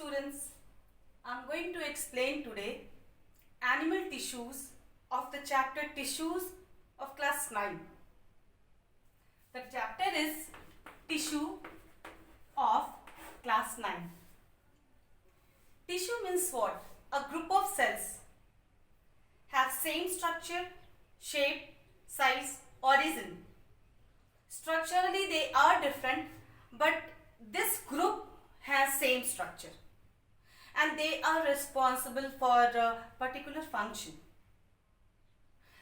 students, I am going to explain today animal tissues of the chapter Tissues of class 9. The chapter is Tissue of class 9. Tissue means what? A group of cells have same structure, shape, size, origin. Structurally they are different, but this group has same structure and they are responsible for a particular function.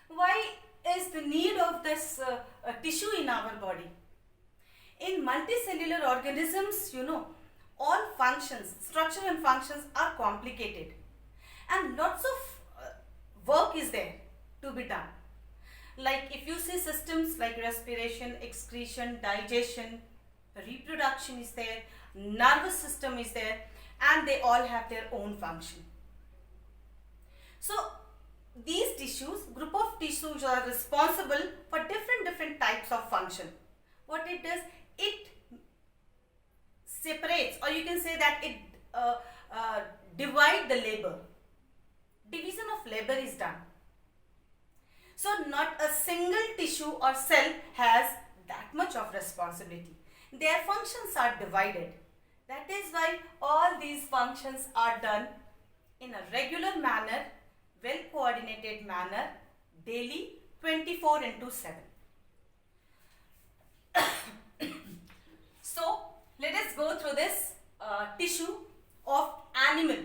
Why is the need of this tissue in our body? In multicellular organisms, all functions, structure and functions are complicated and lots of work is there to be done. Like if you see systems like respiration, excretion, digestion, reproduction is there, nervous system is there, and they all have their own function. So these tissues, group of tissues are responsible for different types of function. What it does, it separates, or you can say that it divide the labor. Division of labor is done. So not a single tissue or cell has that much of responsibility. Their functions are divided. That is why all these functions are done in a regular manner, well coordinated manner, daily 24/7. So let us go through this tissue of animal.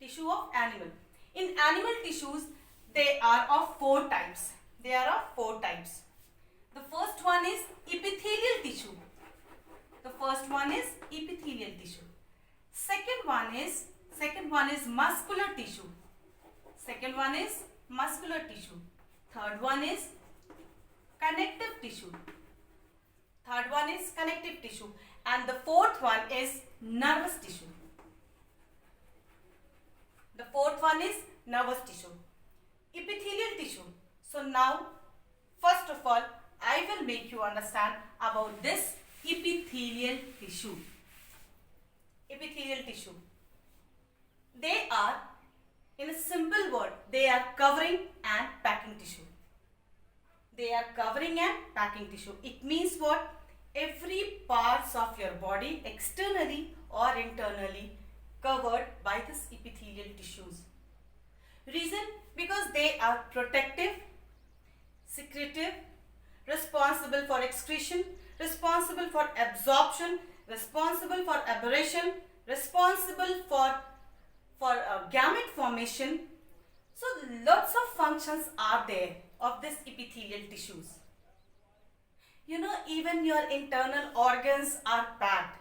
Tissue of animal. In animal tissues, they are of four types. The first one is epithelial tissue. Second one is muscular tissue. Third one is connective tissue. And the fourth one is nervous tissue. Epithelial tissue. So now, first of all, I will make you understand about this epithelial tissue. They are, in a simple word, they are covering and packing tissue. It means what? Every parts of your body, externally or internally, covered by this epithelial tissues. Reason? Because they are protective, secretive, responsible for excretion, responsible for absorption, responsible for aberration, responsible for gamete formation. So lots of functions are there of this epithelial tissues. Even your internal organs are packed,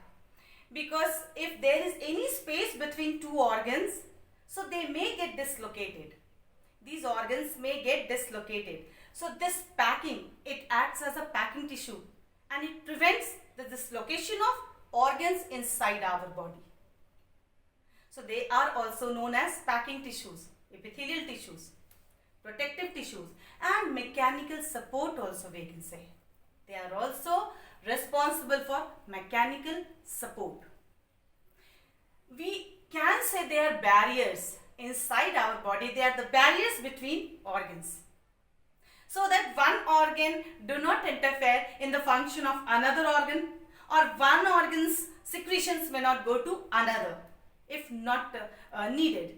because if there is any space between two organs, so they may get dislocated. These organs may get dislocated. So this packing, it acts as a packing tissue and it prevents the dislocation of organs inside our body. So they are also known as packing tissues, epithelial tissues, protective tissues, and mechanical support also we can say. They are also responsible for mechanical support. We can say they are barriers inside our body. They are the barriers between organs, so that one organ do not interfere in the function of another organ, or one organ's secretions may not go to another if not needed.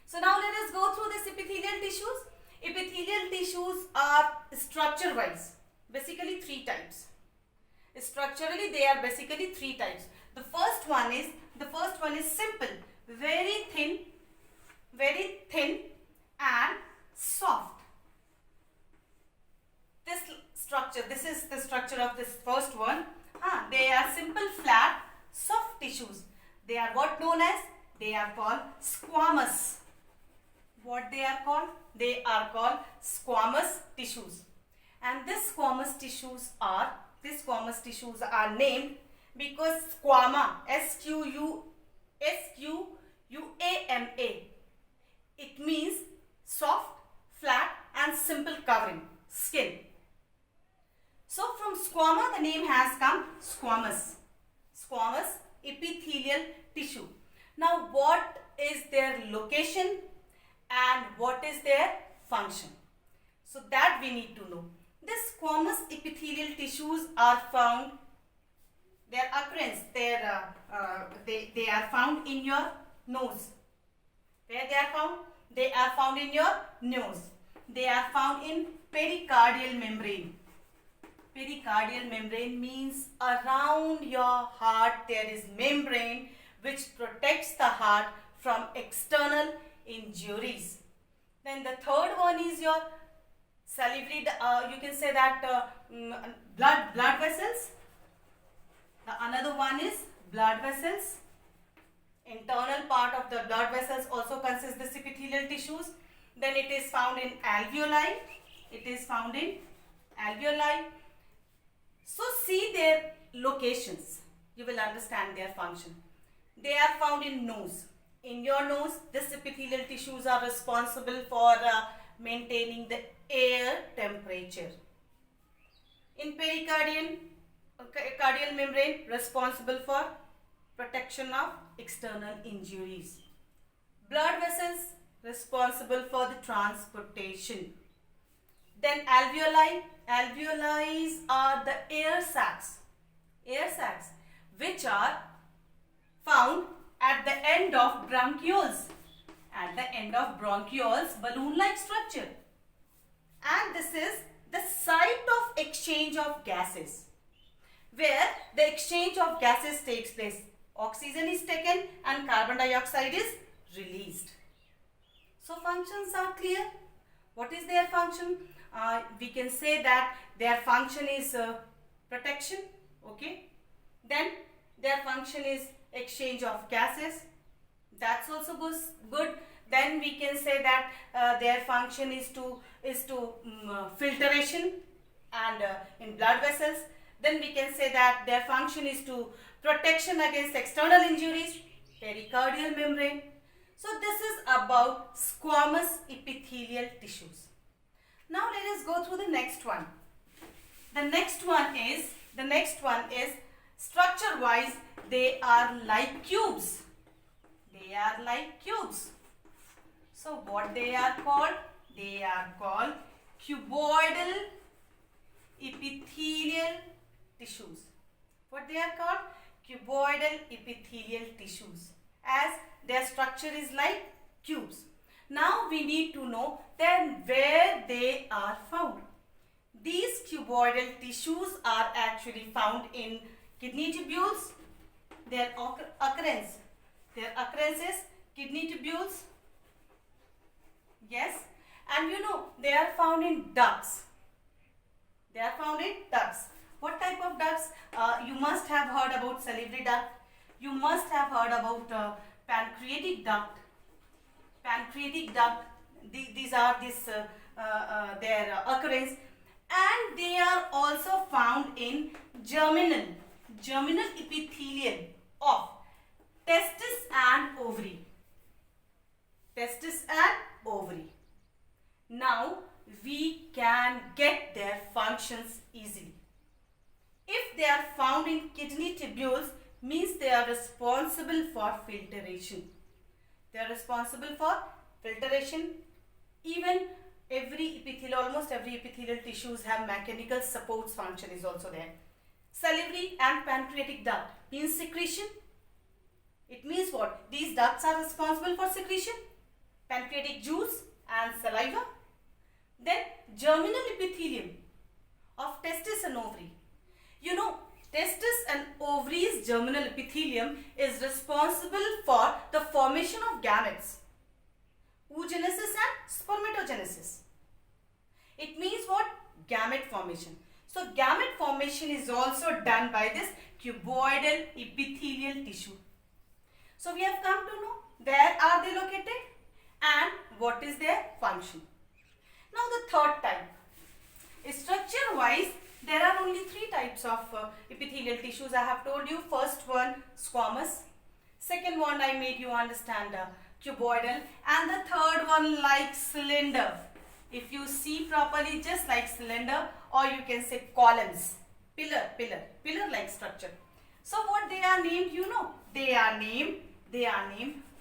So now let us go through this epithelial tissues. Epithelial tissues are structure wise basically three types. Structurally they are basically three types. The first one is simple, very thin and soft. This is the structure of this first one. They are simple, flat, soft tissues. They are what known as? They are called squamous. What they are called? They are called squamous tissues. And these squamous tissues are named because squama, S-Q-U-A-M-A, it means soft, flat and simple covering, skin. So from squama the name has come, squamous. epithelial tissue. Now what is their location and what is their function? So that we need to know. The squamous epithelial tissues are found, their occurrence, they are found in your nose. Where they are found? They are found in your nose. They are found in pericardial membrane. Pericardial membrane means around your heart there is membrane which protects the heart from external injuries. Then the third one is your salivary, you can say that blood vessels. The another one is blood vessels. Internal part of the blood vessels also consists this epithelial tissues. Then it is found in alveoli. It is found in alveoli. So see their locations. You will understand their function. They are found in nose. In your nose, this epithelial tissues are responsible for maintaining the air temperature. In pericardial membrane, responsible for protection of external injuries. Blood vessels, responsible for the transportation. Then alveoli. Alveoli are the air sacs which are found at the end of bronchioles. At the end of bronchioles, balloon-like structure. And this is the site of exchange of gases, where the exchange of gases takes place. Oxygen is taken and carbon dioxide is released. So functions are clear. What is their function? We can say that their function is protection. Okay. Then their function is exchange of gases. That's also good. Then we can say that their function is to filtration and in blood vessels. Then we can say that their function is to protection against external injuries, pericardial membrane. So this is about squamous epithelial tissues. Now let us go through the next one. The next one is structure wise they are like cubes. They are like cubes. So what they are called? They are called cuboidal epithelial tissues. What they are called? Cuboidal epithelial tissues, as their structure is like cubes. Now we need to know then where they are found. These cuboidal tissues are actually found in kidney tubules. Their occurrence is kidney tubules. Yes, and you know they are found in ducts. They are found in ducts. What type of ducts? You must have heard about salivary duct. You must have heard about pancreatic duct. Pancreatic duct. These are their occurrence, and they are also found in germinal epithelium of testis and ovary. Testis and ovary. Now we can get their functions easily. If they are found in kidney tubules, means they are responsible for filtration. They are responsible for filtration. Even almost every epithelial tissues have mechanical supports function is also there. Salivary and pancreatic duct means secretion. It means what? These ducts are responsible for secretion. Pancreatic juice and saliva. Then germinal epithelium of testis and ovary. You know, testis and ovaries germinal epithelium is responsible for the formation of gametes, oogenesis and spermatogenesis. It means what? Gamete formation. So gamete formation is also done by this cuboidal epithelial tissue. So we have come to know where are they located and what is their function. Now the third type. Structure wise, there are only three types of epithelial tissues. I have told you. First one squamous, second one I made you understand cuboidal, and the third one like cylinder. If you see properly, just like cylinder, or you can say columns, pillar like structure. So what they they are named, you know? They are named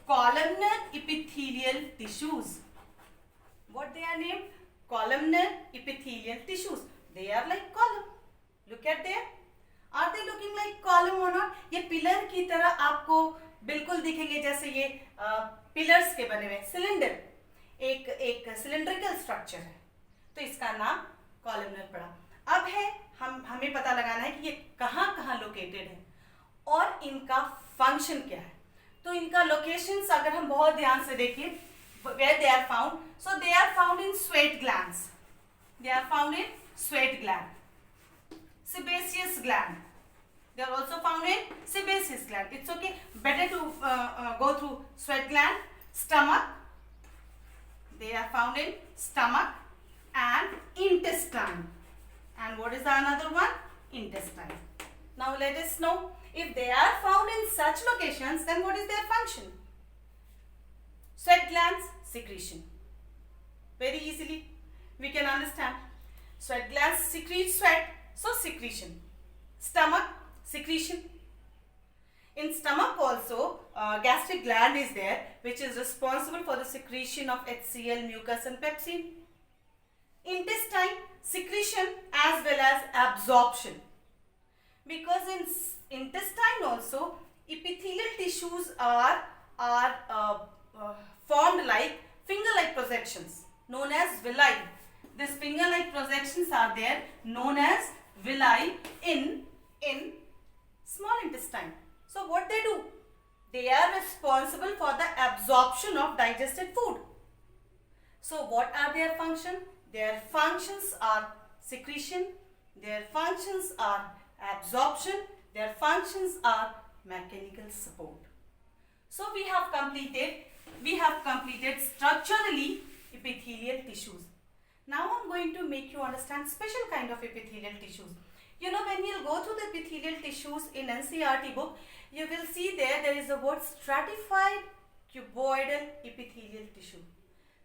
columnar epithelial tissues. What they are named? Columnar epithelial tissues. They are like column. Look at there. Are they looking like column or not? ये pillar की तरह आपको बिल्कुल दिखेंगे, जैसे ये pillars के बने हुए सिलेंडर, एक सिलेंड्रिकल स्ट्रक्चर है, तो इसका नाम कॉलमनर पड़ा। अब है हमें पता लगाना है कि ये कहाँ लोकेटेड है और इनका फंक्शन क्या है। तो इनका लोकेशंस अगर हम बहुत ध्यान से देखिए, where they are found, so they are found in sweat glands. They are found in sweat gland, sebaceous gland. They are also found in sebaceous gland. It's okay, better to go through sweat gland, stomach. They are found in stomach and intestine. And what is the another one? Intestine. Now let us know, if they are found in such locations, then what is their function? Sweat glands, secretion. Very easily we can understand. Sweat glands secrete sweat, so secretion. Stomach, secretion. In stomach also, gastric gland is there, which is responsible for the secretion of HCl, mucus and pepsin. Intestine, secretion as well as absorption. Because in intestine also, epithelial tissues are formed like finger-like projections, known as villi. These finger-like projections are there, known as villi in small intestine. So what they do? They are responsible for the absorption of digested food. So what are their functions? Their functions are secretion, their functions are absorption, their functions are mechanical support. So we have completed structurally epithelial tissues. Now I am going to make you understand special kind of epithelial tissues. You know, when you will go through the epithelial tissues in NCERT book, you will see there is a word stratified cuboidal epithelial tissue,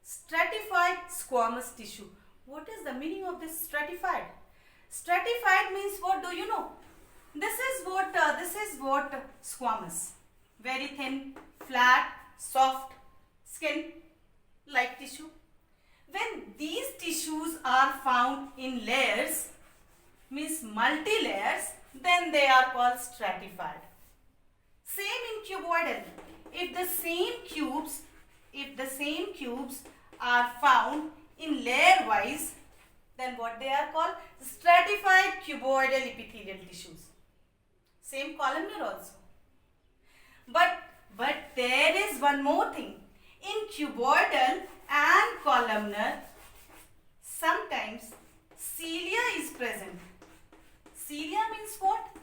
stratified squamous tissue. What is the meaning of this stratified? Stratified means, what do you know? This is what squamous, very thin, flat, soft skin like tissue. When these tissues are found in layers, means multi-layers, then they are called stratified. Same in cuboidal. If the same cubes are found in layer wise, then what they are called? Stratified cuboidal epithelial tissues. Same columnar also. But there is one more thing. In cuboidal and columnar, sometimes cilia is present. Cilia means what?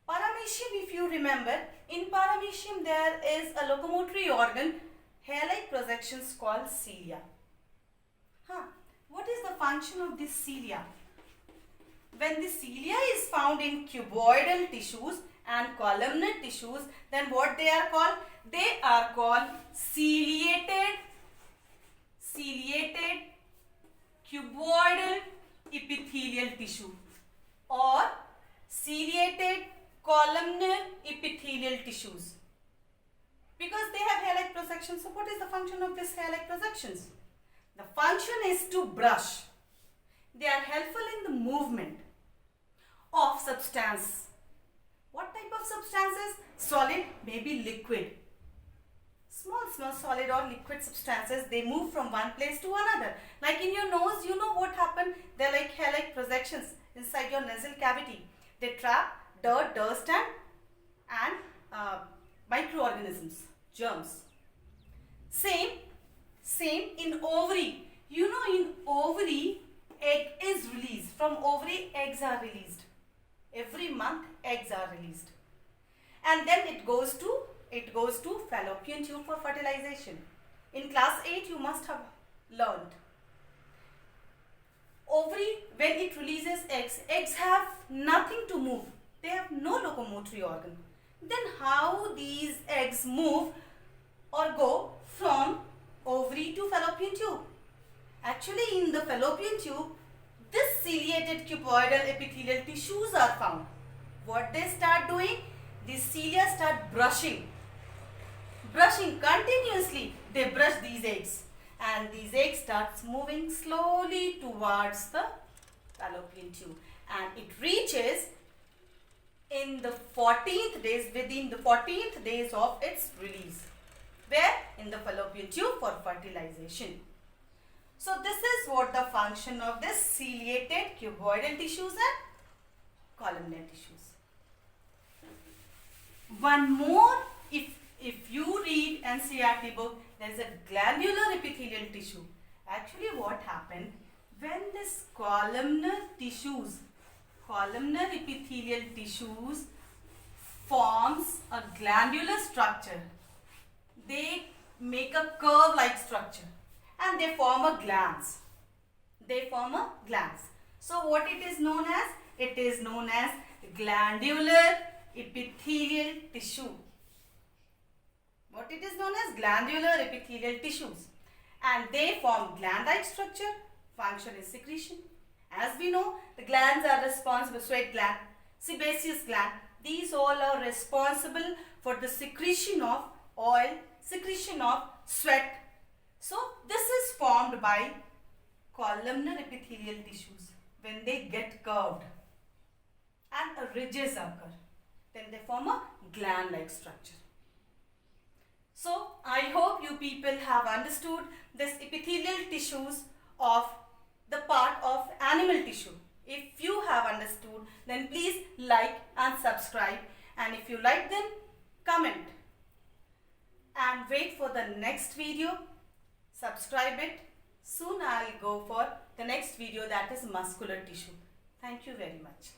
Paramecium, if you remember, in paramecium there is a locomotory organ, hair-like projections called cilia. What is the function of this cilia? When the cilia is found in cuboidal tissues and columnar tissues, then what they are called? They are called ciliated cuboidal epithelial tissue or ciliated columnar epithelial tissues, because they have hair-like projections. So what is the function of this hair-like projections? The function is to brush. They are helpful in the movement of substance. What type of substances? Solid, maybe liquid. Small solid or liquid substances, they move from one place to another. Like in your nose, you know what happened? They are like hair-like projections inside your nasal cavity. They trap dirt, dust and microorganisms, germs. Same in ovary. You know, in ovary, egg is released. From ovary, eggs are released. Every month, eggs are released. And then it goes to fallopian tube for fertilization. In class 8, you must have learned. Ovary, when it releases eggs have nothing to move. They have no locomotory organ. Then how these eggs move or go from ovary to fallopian tube? Actually, in the fallopian tube, this ciliated cuboidal epithelial tissues are found. What they start doing? these cilia start brushing continuously. They brush these eggs, and these eggs starts moving slowly towards the fallopian tube, and it reaches in the 14th days, within the 14th days of its release, where in the fallopian tube for fertilization. So this is what the function of this ciliated cuboidal tissues and columnar tissues. One more, if you read NCERT book, there is a glandular epithelial tissue. Actually what happened, when this columnar epithelial tissues forms a glandular structure, they make a curve like structure and they form a glans. So what it is known as? It is known as glandular epithelial tissue. What it is known as? Glandular epithelial tissues. And they form gland-like structure. Function is secretion. As we know, the glands are responsible, sweat gland, sebaceous gland. These all are responsible for the secretion of oil, secretion of sweat. So this is formed by columnar epithelial tissues when they get curved and ridges occur. Then they form a gland-like structure. So I hope you people have understood this epithelial tissues of the part of animal tissue. If you have understood, then please like and subscribe, and if you like, then comment and wait for the next video. Subscribe it. Soon I'll go for the next video, that is muscular tissue. Thank you very much.